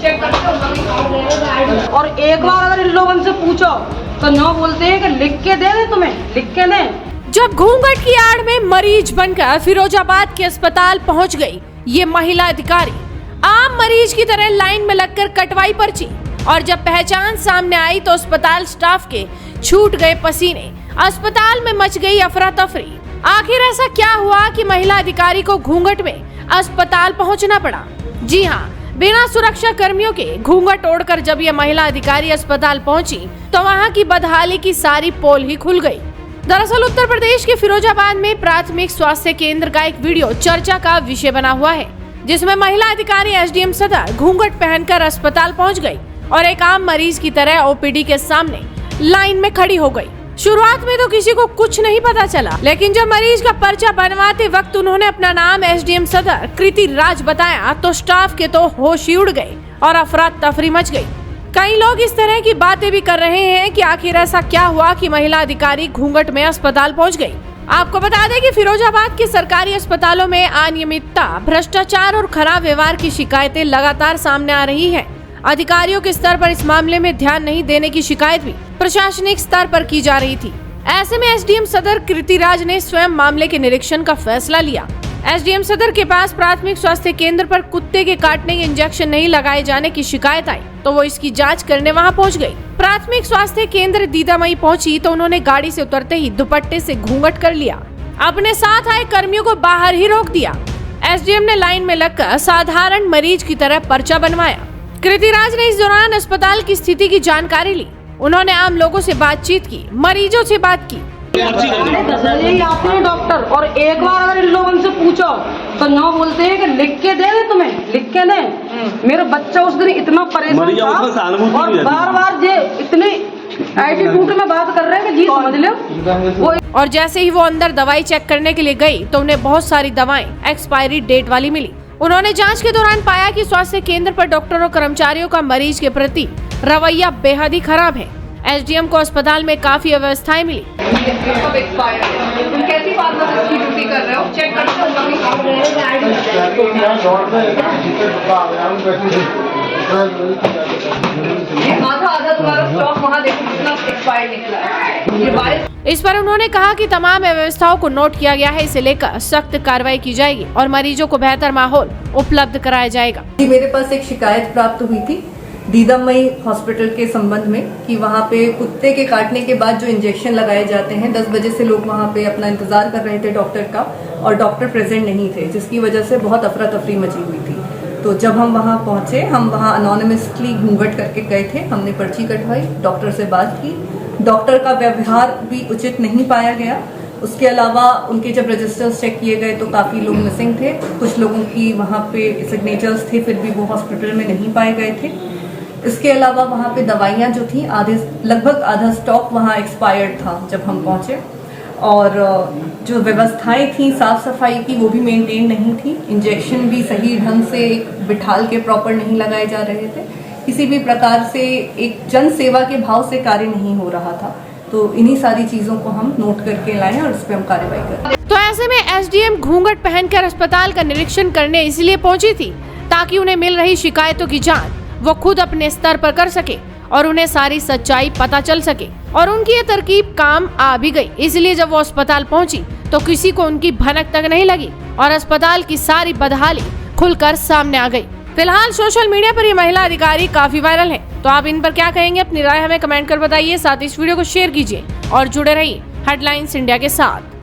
Check करते हो। और एक बार अगर इन लोगों से पूछो तो न बोलते हैं कि लिख के दे दे, तुम्हें लिख के दें। जब घूंघट की आड़ में मरीज बनकर फिरोजाबाद के अस्पताल पहुंच गई ये महिला अधिकारी, आम मरीज की तरह लाइन में लगकर कटवाई पर्ची, और जब पहचान सामने आई तो अस्पताल स्टाफ के छूट गए पसीने, अस्पताल में मच गई अफरा तफरी। आखिर ऐसा क्या हुआ कि महिला अधिकारी को घूंघट में अस्पताल पहुंचना पड़ा? जी हाँ, बिना सुरक्षा कर्मियों के घूंघट ओढ़कर जब यह महिला अधिकारी अस्पताल पहुंची तो वहां की बदहाली की सारी पोल ही खुल गई। दरअसल उत्तर प्रदेश के फिरोजाबाद में प्राथमिक स्वास्थ्य केंद्र का एक वीडियो चर्चा का विषय बना हुआ है, जिसमें महिला अधिकारी एसडीएम सदर घूंघट पहनकर अस्पताल पहुंच गई और एक आम मरीज की तरह ओपीडी के सामने लाइन में खड़ी हो गई। शुरुआत में तो किसी को कुछ नहीं पता चला, लेकिन जब मरीज का पर्चा बनवाते वक्त उन्होंने अपना नाम एसडीएम सदर कृति राज बताया तो स्टाफ के तो होश ही उड़ गए और अफरा तफरी मच गई। कई लोग इस तरह की बातें भी कर रहे हैं कि आखिर ऐसा क्या हुआ कि महिला अधिकारी घूंघट में अस्पताल पहुंच गई। आपको बता दें कि फिरोजाबाद के सरकारी अस्पतालों में अनियमितता, भ्रष्टाचार और खराब व्यवहार की शिकायतें लगातार सामने आ रही हैं। अधिकारियों के स्तर पर इस मामले में ध्यान नहीं देने की शिकायत भी प्रशासनिक स्तर पर की जा रही थी। ऐसे में एसडीएम सदर कृति राज ने स्वयं मामले के निरीक्षण का फैसला लिया। एसडीएम सदर के पास प्राथमिक स्वास्थ्य केंद्र पर कुत्ते के काटने के इंजेक्शन नहीं लगाए जाने की शिकायत आई तो वो इसकी जांच करने वहां पहुंच गई। प्राथमिक स्वास्थ्य केंद्र दीदामई पहुंची तो उन्होंने गाड़ी से उतरते ही दुपट्टे से घूंघट कर लिया, अपने साथ आए कर्मियों को बाहर ही रोक दिया। एसडीएम ने लाइन में लगकर साधारण मरीज की तरह पर्चा बनवाया। कृति राज ने इस दौरान अस्पताल की स्थिति की जानकारी ली। उन्होंने आम लोगों से बातचीत की, मरीजों से बात की। आपने डॉक्टर, और एक बार अगर इन लोगों से पूछो तो न बोलते हैं कि लिख के दे दे, तुम्हें लिख के दें। मेरा बच्चा उस दिन इतना परेशान था और बार बार ये इतने एटीट्यूड में बात कर रहे हैं कि जी समझ लो। और जैसे ही वो अंदर दवाई चेक करने के लिए गई तो उन्हें बहुत सारी दवाएं एक्सपायरी डेट वाली मिली। उन्होंने जांच के दौरान पाया कि स्वास्थ्य केंद्र पर डॉक्टरों और कर्मचारियों का मरीज के प्रति रवैया बेहद ही खराब है। एसडीएम को अस्पताल में काफी अव्यवस्थाएं मिली। तुम कैसी बात इसकी ड्यूटी कर रहे हो? चेक करते आधा तुम्हारा स्टॉक वहाँ देखो कितना एक्सपायर निकला है। इस पर उन्होंने कहा कि तमाम व्यवस्थाओं को नोट किया गया है, इसे लेकर सख्त कार्रवाई की जाएगी और मरीजों को बेहतर माहौल उपलब्ध कराया जाएगा। मेरे पास एक शिकायत प्राप्त हुई थी दीदामई हॉस्पिटल के संबंध में कि वहाँ पे कुत्ते के काटने के बाद जो इंजेक्शन लगाए जाते हैं, 10 बजे से लोग वहाँ पे अपना इंतजार कर रहे थे डॉक्टर का और डॉक्टर प्रेजेंट नहीं थे, जिसकी वजह से बहुत अफरा तफरी मची हुई थी। तो जब हम वहाँ पहुँचे, हम वहाँ अनोनिमसली घूंघट करके गए थे, हमने पर्ची कटवाई, डॉक्टर से बात की। डॉक्टर का व्यवहार भी उचित नहीं पाया गया। उसके अलावा उनके जब रजिस्टर्स चेक किए गए तो काफ़ी लोग मिसिंग थे, कुछ लोगों की वहाँ पे सिग्नेचर्स थे, फिर भी वो हॉस्पिटल में नहीं पाए गए थे। इसके अलावा वहाँ पे दवाइयाँ जो थी लगभग आधा स्टॉक वहाँ एक्सपायर्ड था जब हम पहुँचे, और जो व्यवस्थाएं थी साफ सफाई की वो भी मेंटेन नहीं थी। इंजेक्शन भी सही ढंग से बिठाल के प्रॉपर नहीं लगाए जा रहे थे। किसी भी प्रकार से एक जन सेवा के भाव से कार्य नहीं हो रहा था। तो इन्हीं सारी चीजों को हम नोट करके लाए और इस पर हम कार्रवाई करें। तो ऐसे में एसडीएम घूंघट पहनकर अस्पताल का निरीक्षण करने इसलिए पहुंची थी ताकि उन्हें मिल रही शिकायतों की जांच वो खुद अपने स्तर पर कर सके और उन्हें सारी सच्चाई पता चल सके। और उनकी ये तरकीब काम आ भी गई, इसलिए जब वो अस्पताल पहुंची तो किसी को उनकी भनक तक नहीं लगी और अस्पताल की सारी बदहाली खुलकर सामने आ गई। फिलहाल सोशल मीडिया पर ये महिला अधिकारी काफी वायरल है, तो आप इन पर क्या कहेंगे? अपनी राय हमें कमेंट कर बताइए। साथ ही इस वीडियो को शेयर कीजिए और जुड़े रहिए हेडलाइंस इंडिया के साथ।